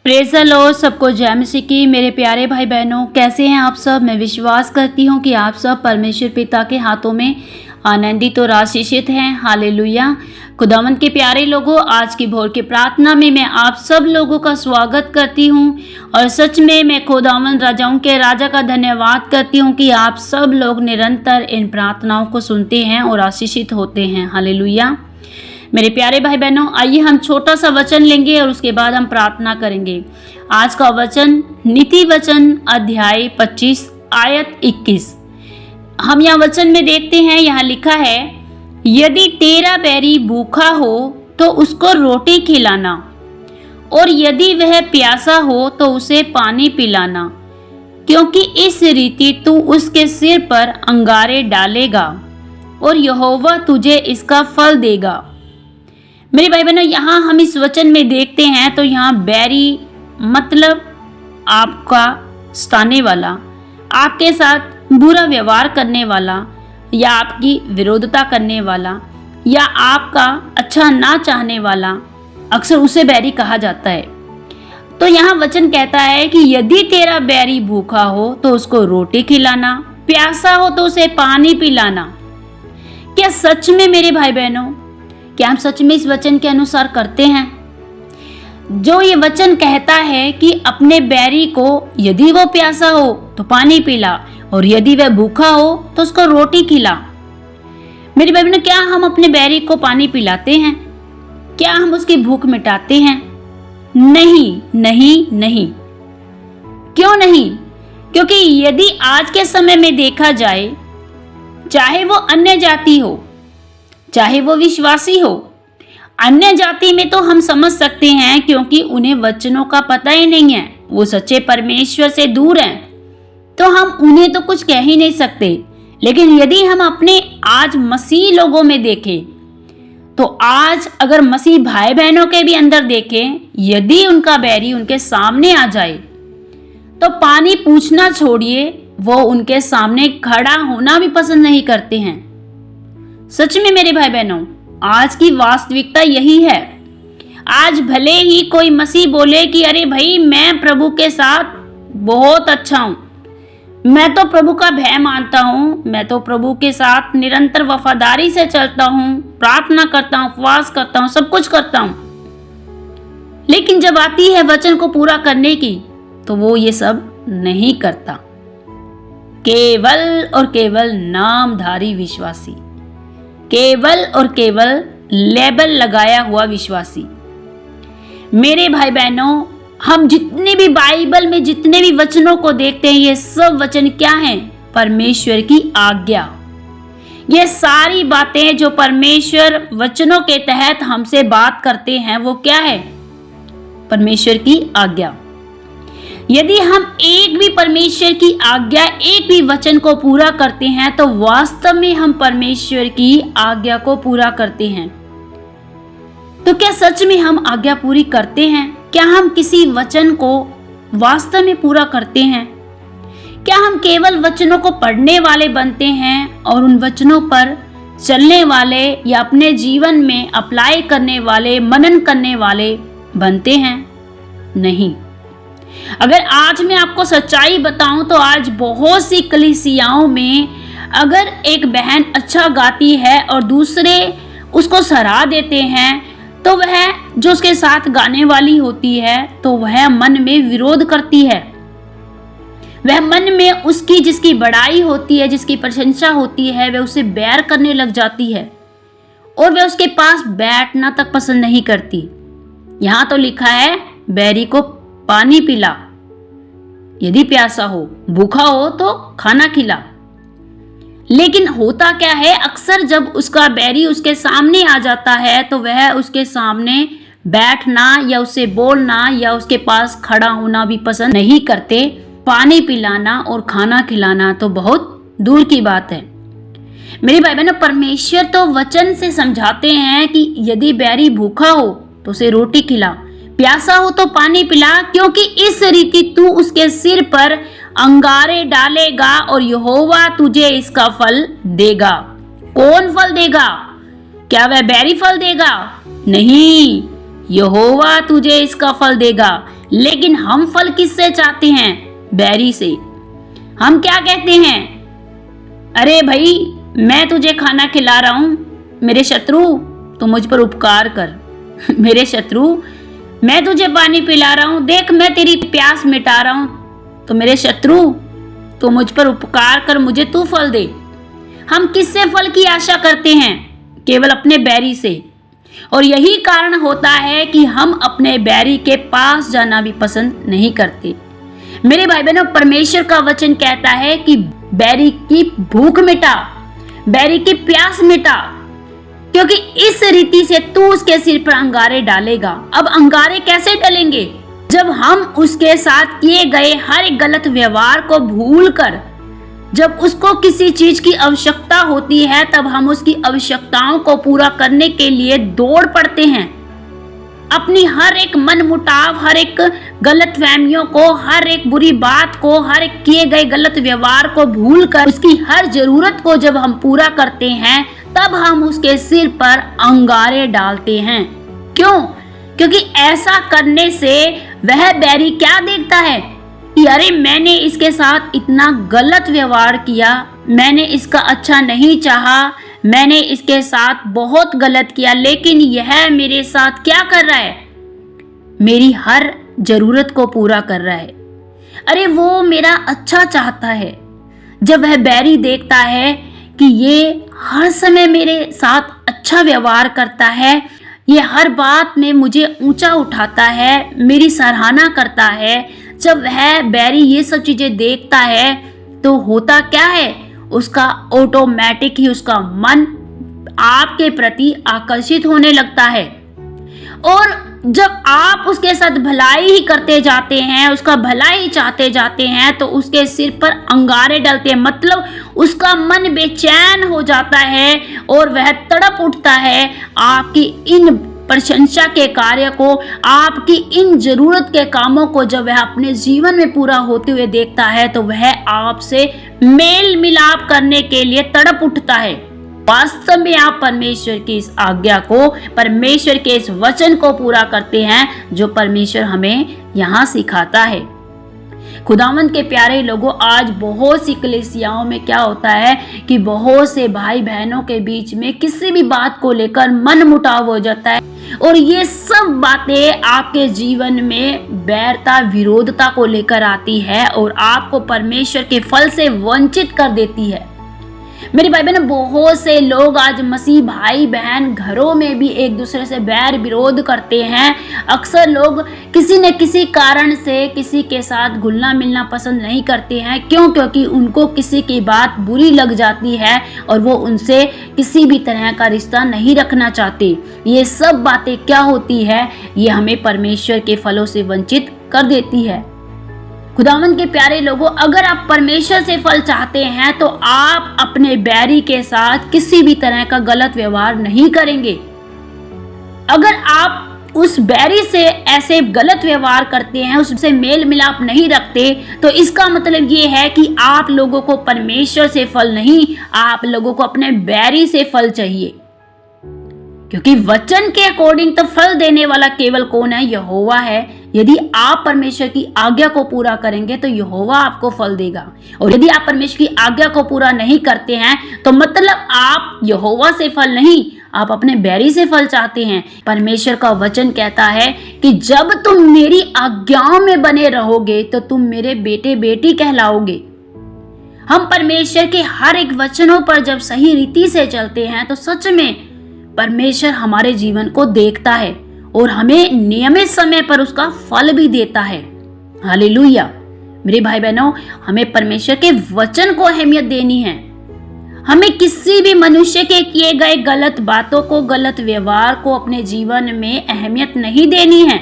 Praise the Lord. सबको जय मसीह की। मेरे प्यारे भाई बहनों, कैसे हैं आप सब। मैं विश्वास करती हूँ कि आप सब परमेश्वर पिता के हाथों में आनंदित और आशीषित हैं। हालेलुया। खुदावंद के प्यारे लोगों, आज की भोर की प्रार्थना में मैं आप सब लोगों का स्वागत करती हूँ और सच में मैं खुदावंद राजाओं के राजा का धन्यवाद करती हूँ कि आप सब लोग निरंतर इन प्रार्थनाओं को सुनते हैं और आशीषित होते हैं। हालेलुया। मेरे प्यारे भाई बहनों, आइए हम छोटा सा वचन लेंगे और उसके बाद हम प्रार्थना करेंगे। आज का वचन नीति वचन अध्याय 25 आयत 21। हम यहाँ वचन में देखते हैं, यहाँ लिखा है, यदि तेरा बैरी भूखा हो तो उसको रोटी खिलाना, और यदि वह प्यासा हो तो उसे पानी पिलाना, क्योंकि इस रीति तू उसके सिर पर अंगारे डालेगा और यहोवा तुझे इसका फल देगा। मेरे भाई बहनों, यहाँ हम इस वचन में देखते हैं तो यहाँ बैरी मतलब आपका सताने वाला, आपके साथ बुरा व्यवहार करने वाला, या आपकी विरोधता करने वाला, या आपका अच्छा ना चाहने वाला, अक्सर उसे बैरी कहा जाता है। तो यहाँ वचन कहता है कि यदि तेरा बैरी भूखा हो तो उसको रोटी खिलाना, प्यासा हो तो उसे पानी पिलाना। क्या सच में मेरे भाई बहनों, क्या हम सच में इस वचन के अनुसार करते हैं? जो ये वचन कहता है कि अपने बैरी को यदि वो प्यासा हो तो पानी पिला, और यदि वह भूखा हो तो उसको रोटी खिला। मेरे भाई बहनों, क्या हम अपने बैरी को पानी पिलाते हैं? क्या हम उसकी भूख मिटाते हैं? नहीं नहीं नहीं। क्यों नहीं? क्योंकि यदि आज के समय में देखा जाए, चाहे वो अन्य जाति हो चाहे वो विश्वासी हो, अन्य जाति में तो हम समझ सकते हैं क्योंकि उन्हें वचनों का पता ही नहीं है, वो सच्चे परमेश्वर से दूर हैं, तो हम उन्हें तो कुछ कह ही नहीं सकते। लेकिन यदि हम अपने आज मसीह लोगों में देखें, तो आज अगर मसीह भाई बहनों के भी अंदर देखें, यदि उनका बैरी उनके सामने आ जाए तो पानी पूछना छोड़िए, वो उनके सामने खड़ा होना भी पसंद नहीं करते हैं। सच में मेरे भाई बहनों, आज की वास्तविकता यही है। आज भले ही कोई मसीह बोले कि अरे भाई, मैं प्रभु के साथ बहुत अच्छा हूं, मैं तो प्रभु का भय मानता हूं, मैं तो प्रभु के साथ निरंतर वफादारी से चलता हूं, प्रार्थना करता हूं, उपवास करता हूं, सब कुछ करता हूं, लेकिन जब आती है वचन को पूरा करने की तो वो ये सब नहीं करता। केवल और केवल नामधारी विश्वासी, केवल और केवल लेबल लगाया हुआ विश्वासी। मेरे भाई बहनों, हम जितने भी बाइबल में जितने भी वचनों को देखते हैं, ये सब वचन क्या हैं? परमेश्वर की आज्ञा। ये सारी बातें जो परमेश्वर वचनों के तहत हमसे बात करते हैं, वो क्या है? परमेश्वर की आज्ञा। यदि हम एक भी परमेश्वर की आज्ञा, एक भी वचन को पूरा करते हैं, तो वास्तव में हम परमेश्वर की आज्ञा को पूरा करते हैं। तो क्या सच में हम आज्ञा पूरी करते हैं? क्या हम किसी वचन को वास्तव में पूरा करते हैं? क्या हम केवल वचनों को पढ़ने वाले बनते हैं और उन वचनों पर चलने वाले या अपने जीवन में अप्लाई करने वाले, मनन करने वाले बनते हैं? नहीं। अगर आज मैं आपको सच्चाई बताऊं तो आज बहुत सी कलीसियाओं में अगर एक बहन अच्छा गाती है और दूसरे उसको सराह देते हैं, तो वह जो उसके साथ गाने वाली होती है तो वह मन में विरोध करती है। वह मन में उसकी जिसकी बड़ाई होती है, जिसकी प्रशंसा होती है, वह उसे बैर करने लग जाती है और वह उसके पास बैठना तक पसंद नहीं करती। यहाँ तो लिखा है, बैरी को पानी पिला, यदि प्यासा हो, भूखा हो तो खाना खिला। लेकिन होता क्या है, अक्सर जब उसका बैरी उसके सामने आ जाता है तो वह उसके सामने बैठना या उसे बोलना या उसके पास खड़ा होना भी पसंद नहीं करते। पानी पिलाना और खाना खिलाना तो बहुत दूर की बात है। मेरे भाई बहनों, परमेश्वर तो वचन से समझाते हैं कि यदि बैरी भूखा हो तो उसे रोटी खिला, प्यासा हो तो पानी पिला, क्योंकि इस रीति तू उसके सिर पर अंगारे डालेगा और यहोवा तुझे इसका फल देगा। कौन फल देगा? क्या वह बैरी फल देगा? नहीं, यहोवा तुझे इसका फल देगा। लेकिन हम फल किससे चाहते हैं? बैरी से। हम क्या कहते हैं? अरे भाई, मैं तुझे खाना खिला रहा हूं, मेरे शत्रु तू मुझ पर उपकार कर। मेरे शत्रु, मैं तुझे पानी पिला रहा हूं, देख मैं तेरी प्यास मिटा रहा हूं, तो मेरे शत्रु तू मुझ पर उपकार कर, मुझे तू फल दे। हम किससे फल की आशा करते हैं? केवल अपने बैरी से। और यही कारण होता है कि हम अपने बैरी के पास जाना भी पसंद नहीं करते। मेरे भाई बहनों, परमेश्वर का वचन कहता है कि बैरी की भूख मिटा, बैरी की प्यास मिटा, क्योंकि इस रीति से तू उसके सिर पर अंगारे डालेगा। अब अंगारे कैसे डलेंगे? जब हम उसके साथ किए गए हर एक गलत व्यवहार को भूलकर, जब उसको किसी चीज की आवश्यकता होती है, तब हम उसकी आवश्यकताओं को पूरा करने के लिए दौड़ पड़ते हैं। अपनी हर एक मनमुटाव, हर एक गलत फहमियों को, हर एक बुरी बात को, हर एक किए गए गलत व्यवहार को भूलकर उसकी हर जरूरत को जब हम पूरा करते हैं, तब हम उसके सिर पर अंगारे डालते हैं। क्यों? क्योंकि ऐसा करने से वह बैरी क्या देखता है कि अरे मैंने इसके साथ इतना गलत व्यवहार किया, मैंने इसका अच्छा नहीं चाहा, मैंने इसके साथ बहुत गलत किया, लेकिन यह मेरे साथ क्या कर रहा है? मेरी हर जरूरत को पूरा कर रहा है। अरे वो मेरा अच्छा चाहता है। जब वह बैरी देखता है कि ये हर समय मेरे साथ अच्छा व्यवहार करता है, ये हर बात में मुझे ऊंचा उठाता है, मेरी सराहना करता है, जब वह बैरी ये सब चीजें देखता है, तो होता क्या है? उसका ऑटोमेटिक ही उसका मन आपके प्रति आकर्षित होने लगता है। और जब आप उसके साथ भलाई ही करते जाते हैं, उसका भलाई चाहते जाते हैं, तो उसके सिर पर अंगारे डलते हैं। मतलब उसका मन बेचैन हो जाता है और वह तड़प उठता है आपकी इन प्रशंसा के कार्य को, आपकी इन जरूरत के कामों को जब वह अपने जीवन में पूरा होते हुए देखता है, तो वह आपसे मेल मिलाप करने के लिए तड़प उठता है। वास्तव में आप परमेश्वर की इस आज्ञा को, परमेश्वर के इस वचन को पूरा करते हैं जो परमेश्वर हमें यहाँ सिखाता है। खुदावंद के प्यारे लोगों, आज बहुत सी कलीसियाओं में क्या होता है कि बहुत से भाई बहनों के बीच में किसी भी बात को लेकर मन मुटाव हो जाता है, और ये सब बातें आपके जीवन में बैरता, विरोधता को लेकर आती है और आपको परमेश्वर के फल से वंचित कर देती है। मेरे भाई बहन, बहुत से लोग आज मसीह भाई बहन घरों में भी एक दूसरे से बैर विरोध करते हैं। अक्सर लोग किसी न किसी कारण से किसी के साथ घुलना मिलना पसंद नहीं करते हैं। क्यों? क्योंकि उनको किसी की बात बुरी लग जाती है और वो उनसे किसी भी तरह का रिश्ता नहीं रखना चाहते। ये सब बातें क्या होती है? ये हमें परमेश्वर के फलों से वंचित कर देती है। खुदावंद के प्यारे लोगों, अगर आप परमेश्वर से फल चाहते हैं तो आप अपने बैरी के साथ किसी भी तरह का गलत व्यवहार नहीं करेंगे। अगर आप उस बैरी से ऐसे गलत व्यवहार करते हैं, उससे मेल मिलाप नहीं रखते, तो इसका मतलब ये है कि आप लोगों को परमेश्वर से फल नहीं, आप लोगों को अपने बैरी से फल चाहिए। क्योंकि वचन के अकॉर्डिंग तो फल देने वाला केवल कौन है? यहोवा है। यदि आप परमेश्वर की आज्ञा को पूरा करेंगे तो यहोवा आपको फल देगा, और यदि आप परमेश्वर की आज्ञा को पूरा नहीं करते हैं तो मतलब आप यहोवा से फल नहीं, आप अपने बैरी से फल चाहते हैं। परमेश्वर का वचन कहता है कि जब तुम मेरी आज्ञाओं में बने रहोगे तो तुम मेरे बेटे बेटी कहलाओगे। हम परमेश्वर के हर एक वचनों पर जब सही रीति से चलते हैं तो सच में परमेश्वर हमारे जीवन को देखता है और हमें नियमित समय पर उसका फल भी देता है। हालेलुया। मेरे भाई बहनों, हमें परमेश्वर के वचन को अहमियत देनी है। हमें किसी भी मनुष्य के किए गए गलत बातों को, गलत व्यवहार को अपने जीवन में अहमियत नहीं देनी है।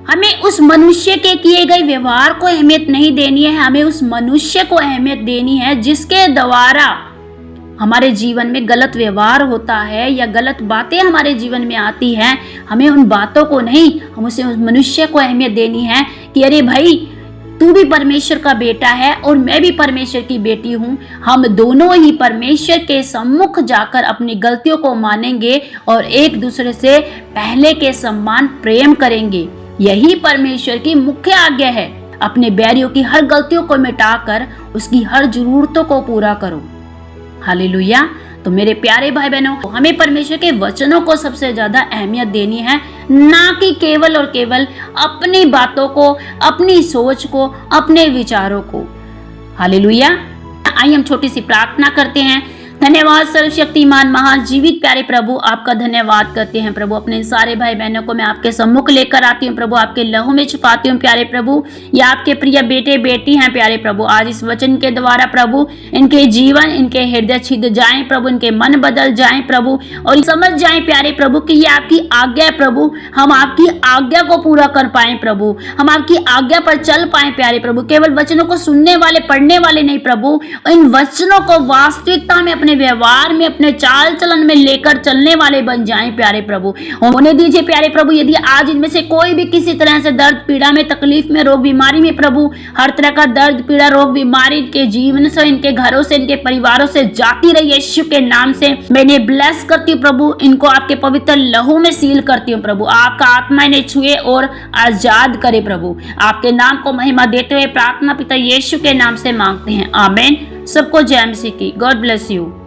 हमें उस मनुष्य के किए गए व्यवहार को अहमियत नहीं देनी है। हमें उस मनुष्य को अहमियत देनी है जिसके द्वारा हमारे जीवन में गलत व्यवहार होता है या गलत बातें हमारे जीवन में आती हैं। हमें उन बातों को नहीं, हम उस मनुष्य को अहमियत देनी है कि अरे भाई, तू भी परमेश्वर का बेटा है और मैं भी परमेश्वर की बेटी हूँ। हम दोनों ही परमेश्वर के सम्मुख जाकर अपनी गलतियों को मानेंगे और एक दूसरे से पहले के समान प्रेम करेंगे। यही परमेश्वर की मुख्य आज्ञा है। अपने बैरियों की हर गलतियों को मिटाकर उसकी हर जरूरतों को पूरा करो। हालेलुया। तो मेरे प्यारे भाई बहनों, हमें परमेश्वर के वचनों को सबसे ज्यादा अहमियत देनी है, ना कि केवल और केवल अपनी बातों को, अपनी सोच को, अपने विचारों को। हालेलुया। आइए हम छोटी सी प्रार्थना करते हैं। धन्यवाद सर्वशक्तिमान महान जीवित प्यारे प्रभु, आपका धन्यवाद करते हैं प्रभु। अपने सारे भाई बहनों को मैं आपके सम्मुख लेकर आती हूँ प्रभु, आपके लहू में छुपाती हूँ प्यारे प्रभु। ये आपके प्रिय बेटे बेटी हैं प्यारे प्रभु। आज इस वचन के द्वारा प्रभु इनके जीवन, इनके हृदय छिद जाएं प्रभु, इनके मन बदल जाएं प्रभु, और समझ जाएं प्यारे प्रभु कि ये आपकी आज्ञा है प्रभु। हम आपकी आज्ञा को पूरा कर पाए प्रभु, हम आपकी आज्ञा पर चल पाए प्यारे प्रभु। केवल वचनों को सुनने वाले, पढ़ने वाले नहीं प्रभु, इन वचनों को वास्तविकता में, अपने व्यवहार में, अपने चाल चलन में लेकर चलने वाले बन जाएं प्यारे प्रभु। होने दीजिए प्यारे प्रभु, यदि आज इनमें से कोई भी किसी तरह से दर्द, पीड़ा में, तकलीफ में, रोग बीमारी में प्रभु, हर तरह का दर्द, पीड़ा, रोग बीमारी इनके जीवन से, इनके घरों से, इनके परिवारों से जाती रही यीशु के नाम से मैं इन्हें ब्लेस करती हूँ प्रभु। इनको आपके पवित्र लहू में सील करती हूँ प्रभु। आपका आत्मा इन्हें छुए और आजाद करे प्रभु। आपके नाम को महिमा देते हुए प्रार्थना पिता यीशु के नाम से मांगते हैं, आमीन। सबको जय मसीह की। God bless you.